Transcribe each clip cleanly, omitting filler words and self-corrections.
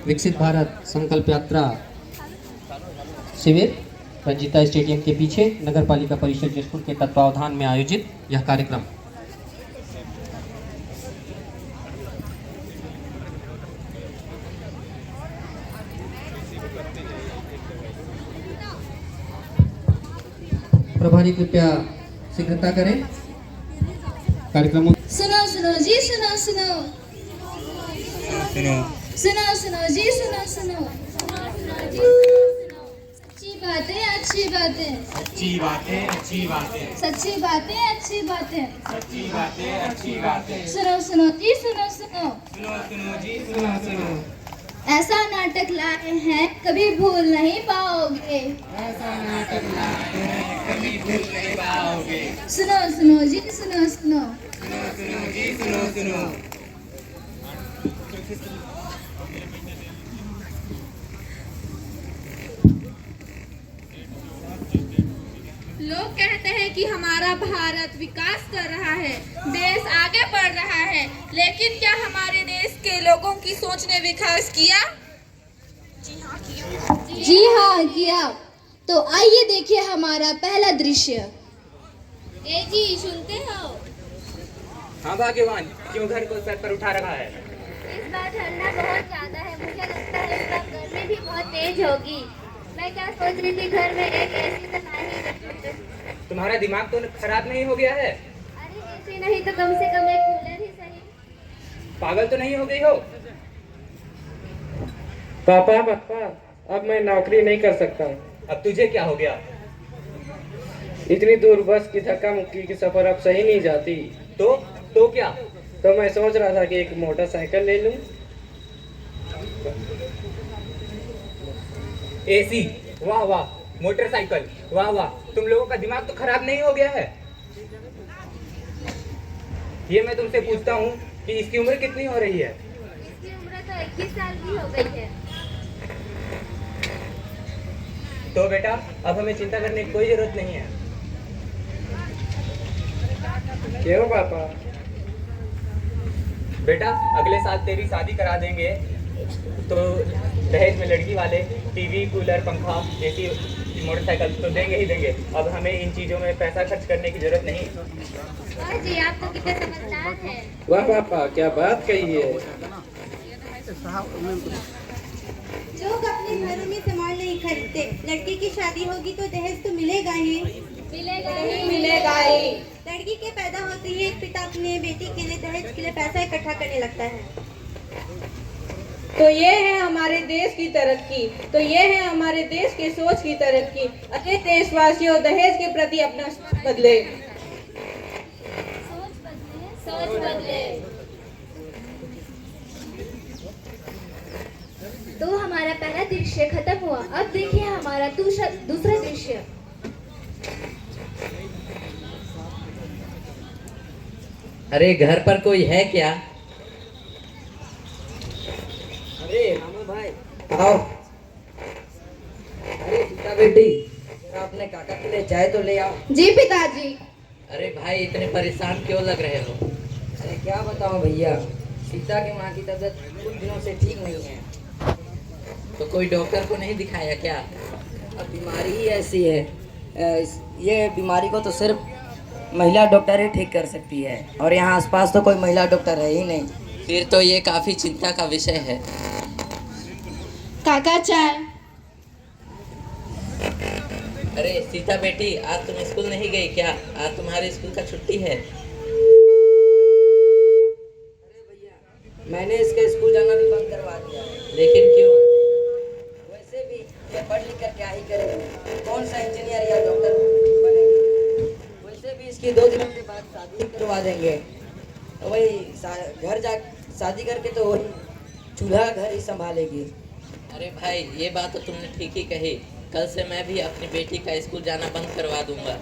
विकसित भारत संकल्प यात्रा शिविर रंजीता स्टेडियम के पीछे नगर पालिका परिषद जशपुर के तत्वावधान में आयोजित यह कार्यक्रम प्रभारी कृपया शीघ्रता करें। कार्यक्रम सुनो सुनो जी सुनो सुनो सुनो सुनो जी सुनो सुनो अच्छी बातें अच्छी बातें अच्छी बातें अच्छी बातें सच्ची बातें अच्छी बातें अच्छी बातें अच्छी बातें सुनो सुनो जी सुनो सुनो सुनो सुनो जी सुनो सुनो ऐसा नाटक लाए हैं कभी भूल नहीं पाओगे। ऐसा नाटक लाए हैं कभी भूल नहीं पाओगे। सुनो सुनो जी सुनो सुनो सुनो सुनो जी सुनो सुनो लोग कहते हैं कि हमारा भारत विकास कर रहा है, देश आगे बढ़ रहा है, लेकिन क्या हमारे देश के लोगों की सोच ने विकास किया? जी हाँ किया। तो आइए देखिए हमारा पहला दृश्य। ए जी सुनते हो? हाँ भाग्यवान, क्यों घर को सर पर उठा रखा है? इस बार ठंडा बहुत ज्यादा है, मुझे लगता है इस बार गर्मी भी बहुत तेज होगी। मैं क्या सोच रही थी, घर में एक एसी लगा ही रखूं। तुम्हारा दिमाग तो खराब नहीं हो गया है? अरे एसी नहीं तो कम से कम एक कूलर ही सही। पागल तो नहीं हो गई हो? पापा पापा, अब मैं नौकरी नहीं कर सकता। अब तुझे क्या हो गया? इतनी दूर बस की धक्का मुक्की की सफर अब सही नहीं जाती। तो क्या? तो मैं सोच रहा था कि एक मोटरसाइकिल ले लूं। एसी, वाह वाह, मोटरसाइकिल, वाह वाह, तुम लोगों का दिमाग तो खराब नहीं हो गया है? ये मैं तुमसे पूछता हूँ कि इसकी उम्र कितनी हो रही है? इसकी उम्र तो 21 साल की हो गई है। तो बेटा, अब हमें चिंता करने की कोई जरूरत नहीं है। क्यों पापा? बेटा, अगले साल तेरी शादी करा देंगे तो दहेज में लड़की वाले टीवी, कूलर, पंखा, एसी, मोटरसाइकिल तो देंगे ही देंगे। अब हमें इन चीजों में पैसा खर्च करने की जरूरत नहीं। वाह जी, आप तो कितने समझदार हैं। वाह पापा, क्या बात कही है। लोग अपने घरों में सामान नहीं खरीदते, लड़की की शादी होगी तो दहेज तो मिलेगा ही। मिलेगा ही। लड़की के पैदा होते ही एक पिता अपने बेटी के लिए दहेज के लिए पैसा इकट्ठा करने लगता है। तो ये है हमारे देश की तरक्की, तो ये है हमारे देश के सोच की तरक्की। अरे देशवासियों, दहेज के प्रति अपना सोच बदले। सोच बदले। तो हमारा पहला दृश्य खत्म हुआ। अब देखिए हमारा दूसरा दृश्य। अरे घर पर कोई है क्या? अरे रामू भाई, आओ। अरे सीता बेटी, अपने काका के लिए चाय तो ले आओ। जी पिताजी। अरे भाई, इतने परेशान क्यों लग रहे हो? अरे क्या बताऊं भैया, सीता की माँ की तबीयत कुछ दिनों से ठीक नहीं है। तो कोई डॉक्टर को नहीं दिखाया क्या? अब बीमारी ही ऐसी है, ये बीमारी को तो सिर्फ महिला डॉक्टर ही ठीक कर सकती है, और यहाँ आसपास तो कोई महिला डॉक्टर है ही नहीं। फिर तो ये काफी चिंता का विषय है। काका चाय। अरे सीता बेटी, आज तुम स्कूल नहीं गई क्या? आज तुम्हारे स्कूल का छुट्टी है। मैंने इसका स्कूल जाना भी बंद करवा दिया है। लेकिन क्यों? वैसे भी ये पढ़ लिख कर क्या ही करेगी, कौन सा इंजीनियर या डॉक्टर बनेगी। वैसे भी इसकी 2 दिनों के बाद शादी करवा देंगे, तो वही घर जा शादी करके तो वही चूल्हा घर ही संभालेगी। अरे भाई, ये बात तो तुमने ठीक ही कही। कल से मैं भी अपनी बेटी का स्कूल जाना बंद करवा दूंगा।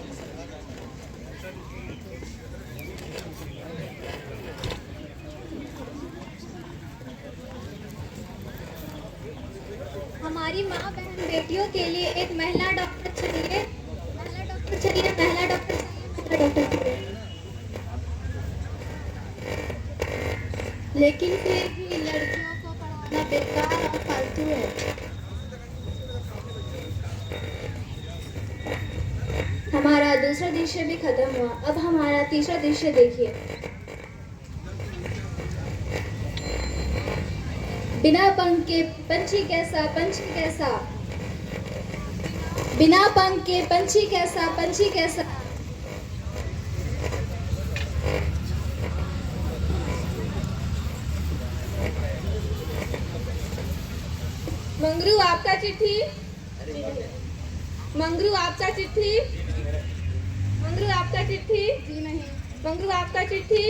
हमारी माँ बहन बेटियों के लिए एक महिला डॉक्टर चाहिए। महिला डॉक्टर चाहिए, महिला डॉक्टर चाहिए, महिला डॉक्टर चाहिए। लेकिन फिर भी लड़कियों को पढ़ाना बेकार और फालतू है। हमारा दूसरा दृश्य भी खत्म हुआ, अब हमारा तीसरा दृश्य देखिए। बिना पंख के पंछी कैसा, पंछी कैसा, बिना पंख के पंछी कैसा, पंछी कैसा। मंगरू आपका चिट्ठी, मंगरू आपका चिट्ठी, मंगरू आपका चिट्ठी, जी नहीं, मंगरू आपका चिट्ठी,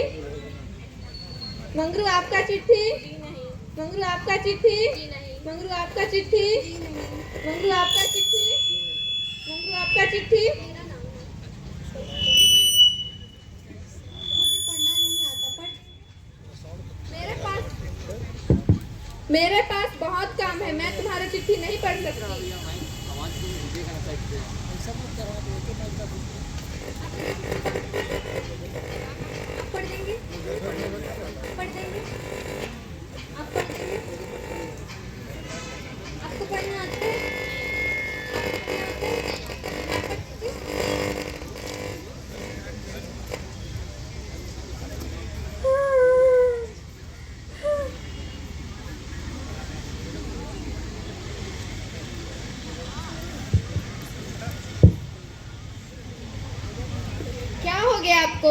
मंगरू आपका चिट्ठी, जी नहीं, मंगरू आपका चिट्ठी, जी नहीं, मंगरू आपका चिट्ठी, जी नहीं, मंगरू आपका चिट्ठी, मंगरू आपका चिट्ठी। मुझे पढ़ना नहीं आता, मेरे पास बहुत काम है, मैं तुम्हारी चिट्ठी नहीं पढ़ सकती। आप पढ़ देंगे, पढ़ देंगे, आप पढ़ देंगे। आपको पढ़ना आता है? क्या हो गया आपको?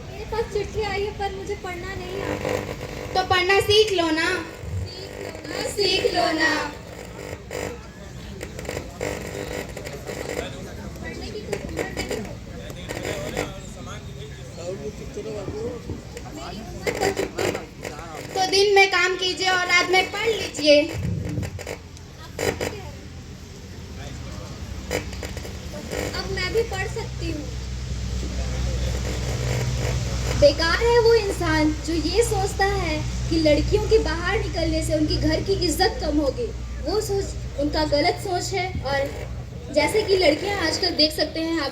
मेरे पास चिट्ठी आई है पर मुझे पढ़ना नहीं आता। तो पढ़ना सीख लो ना, सीख लो ना। पढ़ने की कोई उम्र नहीं है। मेरी उम्र हो चुकी है। तो दिन में काम कीजिए और रात में पढ़ लीजिए। अब मैं भी पढ़ सकती हूँ। बेकार है वो इंसान जो ये सोचता है कि लड़कियों के बाहर निकलने से उनकी घर की इज्जत कम होगी। वो सोच उनका गलत सोच है। और जैसे कि लड़कियां आजकल देख सकते हैं आप